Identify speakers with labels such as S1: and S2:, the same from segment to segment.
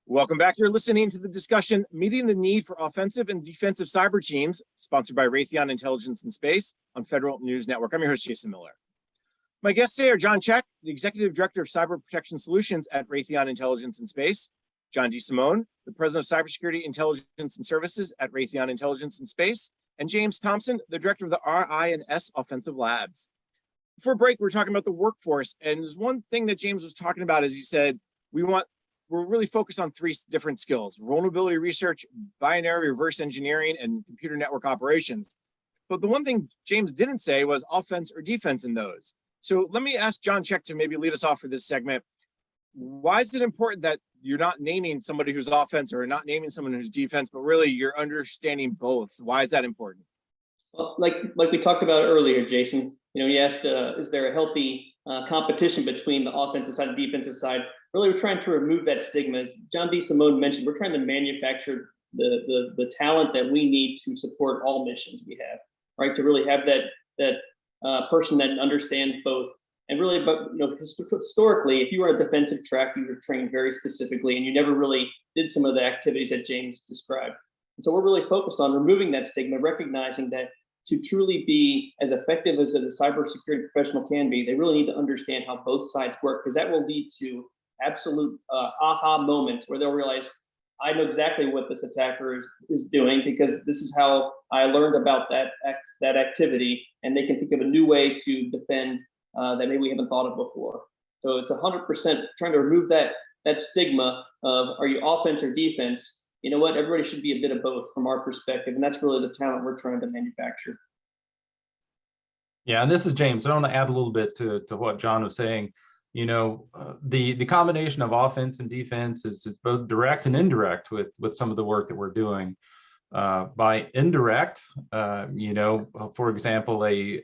S1: Welcome back. You're listening to the discussion, Meeting the Need for Offensive and Defensive Cyber Teams, sponsored by Raytheon Intelligence and Space on Federal News Network. I'm your host, Jason Miller. My guests today are John Check, the Executive Director of Cyber Protection Solutions at Raytheon Intelligence and Space, John DeSimone, the President of Cybersecurity Intelligence and Services at Raytheon Intelligence and Space, and James Thompson, the Director of the RI&S Offensive Labs. Before break, we're talking about the workforce, and there's one thing that James was talking about, as he said, we're really focused on three different skills: vulnerability research, binary reverse engineering, and computer network operations. But the one thing James didn't say was offense or defense in those. So let me ask John Check to maybe lead us off for this segment. Why is it important that you're not naming somebody who's offense or not naming someone who's defense, but really you're understanding both? Why is that important?
S2: Well, like we talked about earlier, Jason, you asked, is there a healthy competition between the offensive side and defensive side? Really, we're trying to remove that stigma. As John DeSimone mentioned, we're trying to manufacture the talent that we need to support all missions we have, right? To really have that person that understands both. And really, but historically, if you were a defensive track, you were trained very specifically, and you never really did some of the activities that James described. And so we're really focused on removing that stigma, recognizing that to truly be as effective as a cybersecurity professional can be, they really need to understand how both sides work, because that will lead to absolute aha moments where they'll realize, I know exactly what this attacker is doing, because this is how I learned about that activity, and they can think of a new way to defend that maybe we haven't thought of before. So it's 100% trying to remove that stigma of, are you offense or defense? You know what? Everybody should be a bit of both from our perspective, and that's really the talent we're trying to manufacture.
S3: Yeah, and this is James. I want to add a little bit to what John was saying. The combination of offense and defense is both direct and indirect with some of the work that we're doing. By indirect, for example, a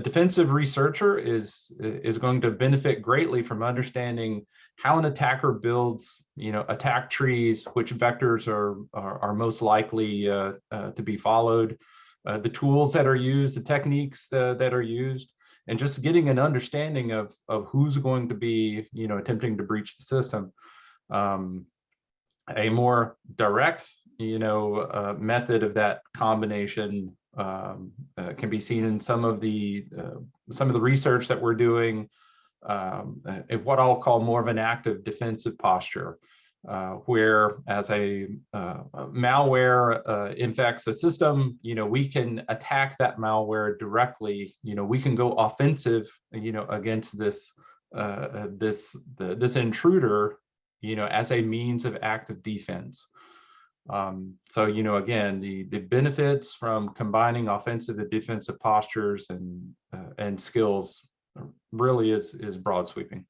S3: defensive researcher is going to benefit greatly from understanding how an attacker builds, attack trees, which vectors are most likely to be followed, the tools that are used, the techniques that are used, and just getting an understanding of who's going to be, attempting to breach the system. A more direct, method of that combination can be seen in some of the research that we're doing, what I'll call more of an active defensive posture, where as a malware infects a system, we can attack that malware directly. We can go offensive, against this intruder, as a means of active defense. So, again, the benefits from combining offensive and defensive postures and skills really is broad sweeping.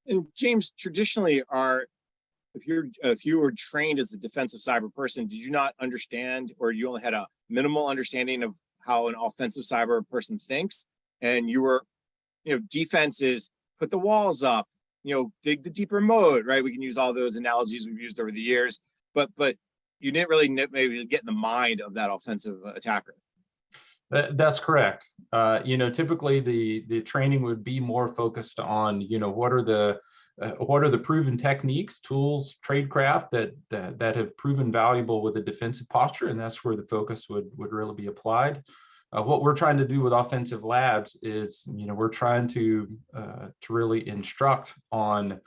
S1: And James, traditionally, if you were trained as a defensive cyber person, did you not understand, or you only had a minimal understanding of how an offensive cyber person thinks? And you were, defense is put the walls up, dig the deeper mode, right? We can use all those analogies we've used over the years, but you didn't really maybe get in the mind of that offensive attacker.
S3: That's correct. Typically the training would be more focused on, what are the proven techniques, tools, tradecraft that have proven valuable with a defensive posture, and that's where the focus would really be applied. What we're trying to do with offensive labs is, we're trying to really instruct on,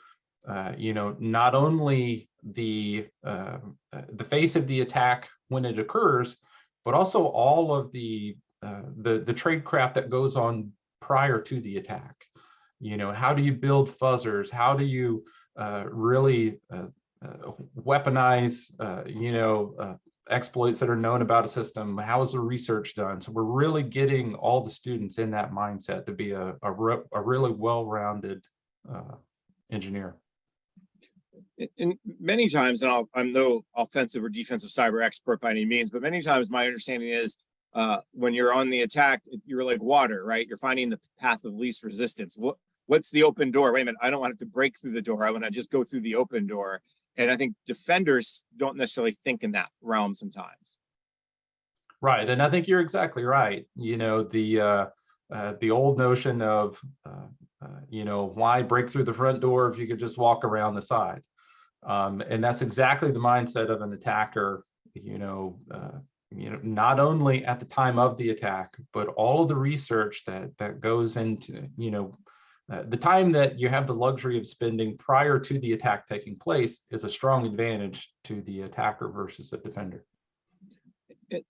S3: not only the face of the attack when it occurs, but also all of the tradecraft that goes on prior to the attack. How do you build fuzzers? How do you really weaponize, exploits that are known about a system? How is the research done? So we're really getting all the students in that mindset to be a really well-rounded engineer.
S1: And many times, and I'm no offensive or defensive cyber expert by any means, but many times my understanding is when you're on the attack, you're like water, right? You're finding the path of least resistance. What's the open door? Wait a minute, I don't want to break through the door. I want to just go through the open door. And I think defenders don't necessarily think in that realm sometimes.
S3: Right, and I think you're exactly right. The the old notion of, why break through the front door if you could just walk around the side? And that's exactly the mindset of an attacker, not only at the time of the attack, but all of the research that goes into, the time that you have the luxury of spending prior to the attack taking place is a strong advantage to the attacker versus the defender.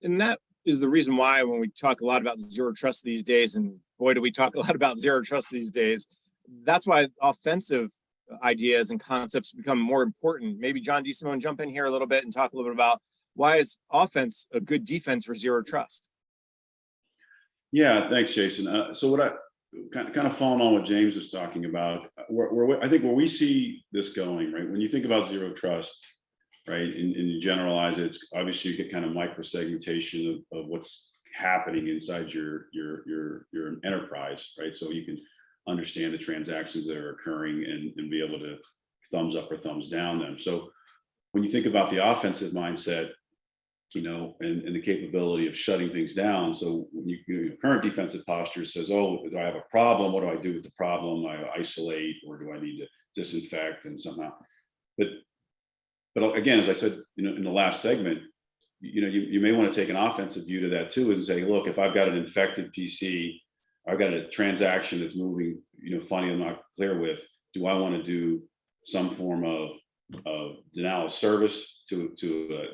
S1: And that is the reason why when we talk a lot about zero trust these days, and boy, do we talk a lot about zero trust these days, that's why offensive ideas and concepts become more important. Maybe John DeSimone jump in here a little bit and talk a little bit about why is offense a good defense for zero trust?
S4: Yeah, thanks, Jason. So what I kind of following on what James was talking about, I think where we see this going, right? When you think about zero trust, right, and you generalize it, it's obviously you get kind of micro segmentation of what's happening inside your enterprise, right? So you can understand the transactions that are occurring and be able to thumbs up or thumbs down them. So when you think about the offensive mindset, and the capability of shutting things down. So when your current defensive posture says, oh, do I have a problem? What do I do with the problem? I isolate, or do I need to disinfect and somehow? But again, as I said, in the last segment, you may want to take an offensive view to that too, and say, look, if I've got an infected PC, I've got a transaction that's moving, funny, I'm not clear with, do I want to do some form of denial of service to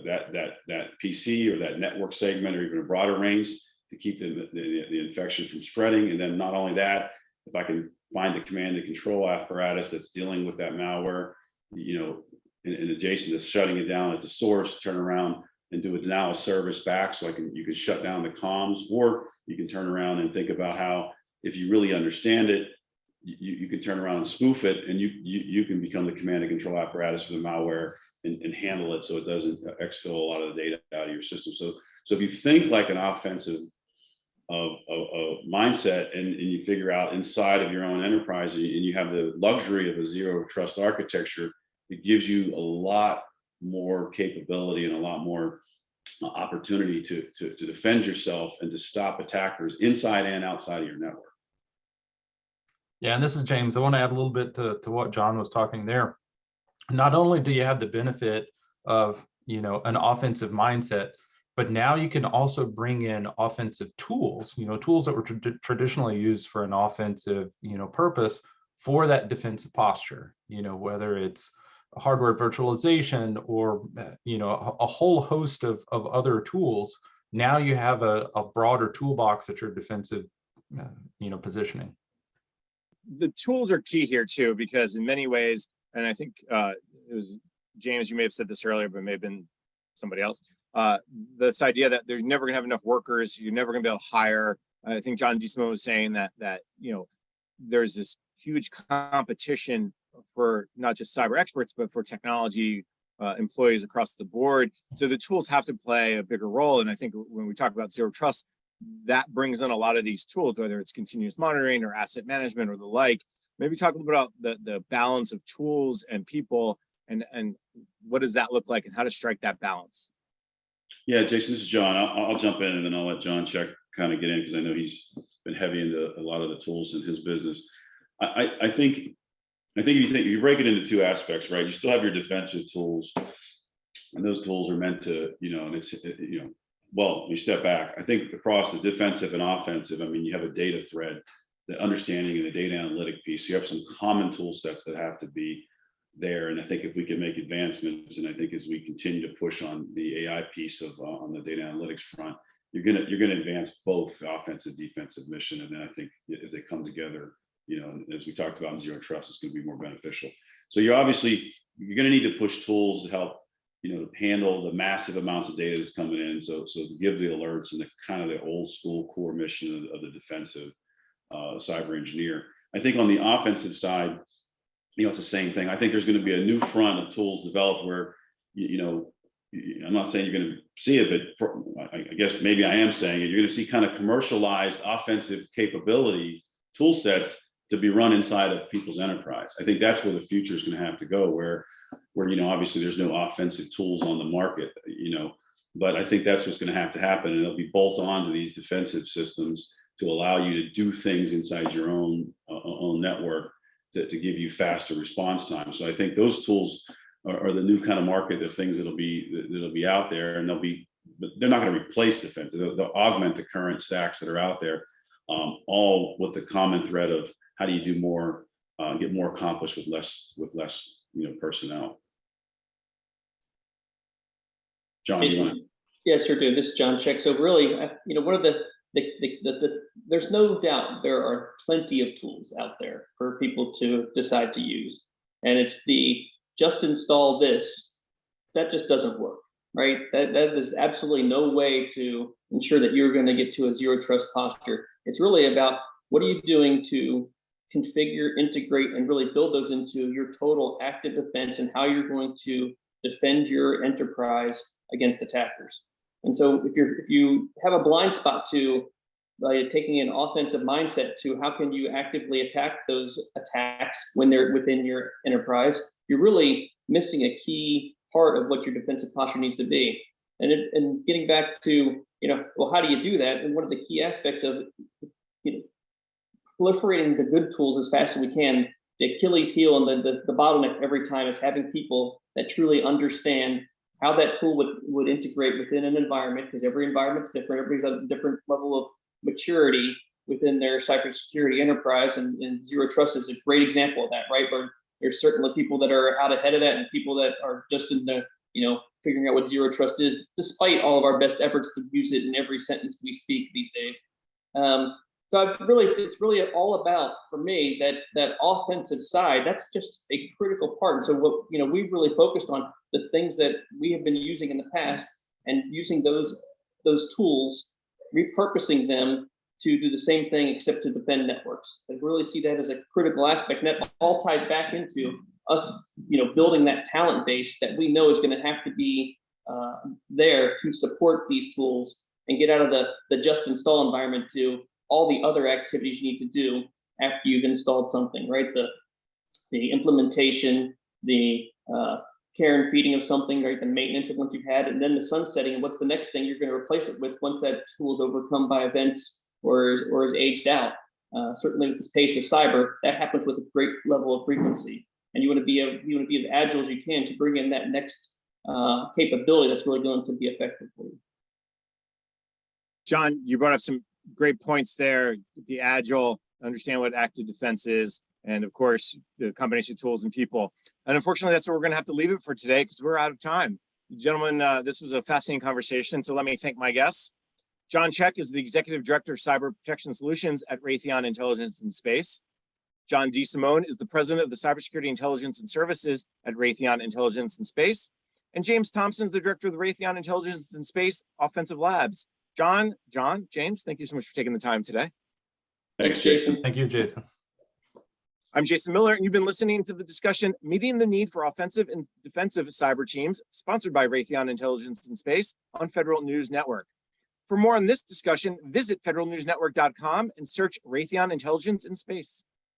S4: that PC or that network segment, or even a broader range, to keep the infection from spreading? And then not only that, if I can find the command and control apparatus that's dealing with that malware, and adjacent to shutting it down at the source, turn around and do a denial of service back, so you can shut down the comms, or you can turn around and think about how, if you really understand it, you can turn around and spoof it, and you can become the command and control apparatus for the malware and handle it so it doesn't exfil a lot of the data out of your system. So if you think like an offensive mindset, and you figure out inside of your own enterprise, and you have the luxury of a zero trust architecture, it gives you a lot more capability and a lot more opportunity to defend yourself and to stop attackers inside and outside of your network.
S3: Yeah, and this is James. I want to add a little bit to what John was talking there. Not only do you have the benefit of, an offensive mindset, but now you can also bring in offensive tools, tools that were traditionally used for an offensive, purpose for that defensive posture, whether it's hardware virtualization or, a whole host of other tools. Now you have a broader toolbox at your defensive, positioning.
S1: The tools are key here too, because in many ways, and I think it was James, you may have said this earlier, but it may have been somebody else. This idea that they're never going to have enough workers, you're never going to be able to hire. I think John DeSimone was saying that there's this huge competition for not just cyber experts, but for technology employees across the board. So the tools have to play a bigger role. And I think when we talk about zero trust, that brings in a lot of these tools, whether it's continuous monitoring or asset management or the like. Maybe talk a little bit about the balance of tools and people, and what does that look like, and how to strike that balance.
S4: Yeah, Jason, this is John. I'll jump in, and then I'll let John Check kind of get in, because I know he's been heavy into a lot of the tools in his business. I think if you break it into two aspects, right? You still have your defensive tools, and those tools are meant to, and it's, well, you step back. I think across the defensive and offensive, you have a data thread, the understanding and the data analytic piece. You have some common tool sets that have to be there. And I think if we can make advancements, and I think as we continue to push on the AI piece of on the data analytics front, you're gonna advance both the offensive defensive mission. And then I think as they come together, as we talked about in zero trust, it's going to be more beneficial. So you're going to need to push tools to help handle the massive amounts of data that's coming in. So to give the alerts and the kind of the old school core mission of the defensive cyber engineer. I think on the offensive side, it's the same thing. I think there's going to be a new front of tools developed where, I'm not saying you're going to see it, but I guess maybe I am saying it. You're going to see kind of commercialized offensive capability tool sets to be run inside of people's enterprise. I think that's where the future is going to have to go, where obviously there's no offensive tools on the market, but I think that's what's going to have to happen, and it'll be bolt on to these defensive systems to allow you to do things inside your own network to give you faster response time. So I think those tools are the new kind of market of things that'll be out there, and but they're not going to replace defense. They'll augment the current stacks that are out there, all with the common thread of how do you do more, get more accomplished with less personnel. John, you want to?
S2: Yes, sir, do. This is John Check. So really, one of there's no doubt there are plenty of tools out there for people to decide to use. And it's the just install this, that just doesn't work, right? That is absolutely no way to ensure that you're going to get to a zero trust posture. It's really about what are you doing to configure, integrate, and really build those into your total active defense and how you're going to defend your enterprise against attackers. And so if you have a blind spot to taking an offensive mindset to how can you actively attack those attacks when they're within your enterprise, you're really missing a key part of what your defensive posture needs to be. And getting back to, well, how do you do that? And one of the key aspects of proliferating the good tools as fast as we can, the Achilles heel and the bottleneck every time is having people that truly understand how that tool would integrate within an environment, because every environment's different. Everybody's at a different level of maturity within their cybersecurity enterprise, and zero trust is a great example of that, right? Where there's certainly people that are out ahead of that and people that are just in the, figuring out what zero trust is, despite all of our best efforts to use it in every sentence we speak these days. So it's really all about, for me, that offensive side. That's just a critical part. And so what we've really focused on the things that we have been using in the past, and using those tools, repurposing them to do the same thing except to defend networks. I really see that as a critical aspect. And that all ties back into us, building that talent base that we know is going to have to be there to support these tools and get out of the just install environment to all the other activities you need to do after you've installed something, right? The implementation, the care and feeding of something, right? The maintenance of once you've had, and then the sunsetting, and what's the next thing you're going to replace it with once that tool is overcome by events or is aged out. Certainly with this pace of cyber, that happens with a great level of frequency, and you want to be as agile as you can to bring in that next capability that's really going to be effective for you.
S1: John, you brought up some great points there. Be agile, understand what active defense is, and of course, the combination of tools and people. And unfortunately, that's where we're going to have to leave it for today because we're out of time. Gentlemen, this was a fascinating conversation. So let me thank my guests. John Check is the Executive Director of Cyber Protection Solutions at Raytheon Intelligence and Space. John DeSimone is the President of the Cybersecurity Intelligence and Services at Raytheon Intelligence and Space. And James Thompson is the Director of the Raytheon Intelligence and Space Offensive Labs. John, James, thank you so much for taking the time today.
S4: Thanks, Jason.
S3: Thank you, Jason.
S1: I'm Jason Miller, and you've been listening to the discussion, Meeting the Need for Offensive and Defensive Cyber Teams, sponsored by Raytheon Intelligence and Space on Federal News Network. For more on this discussion, visit federalnewsnetwork.com and search Raytheon Intelligence and Space.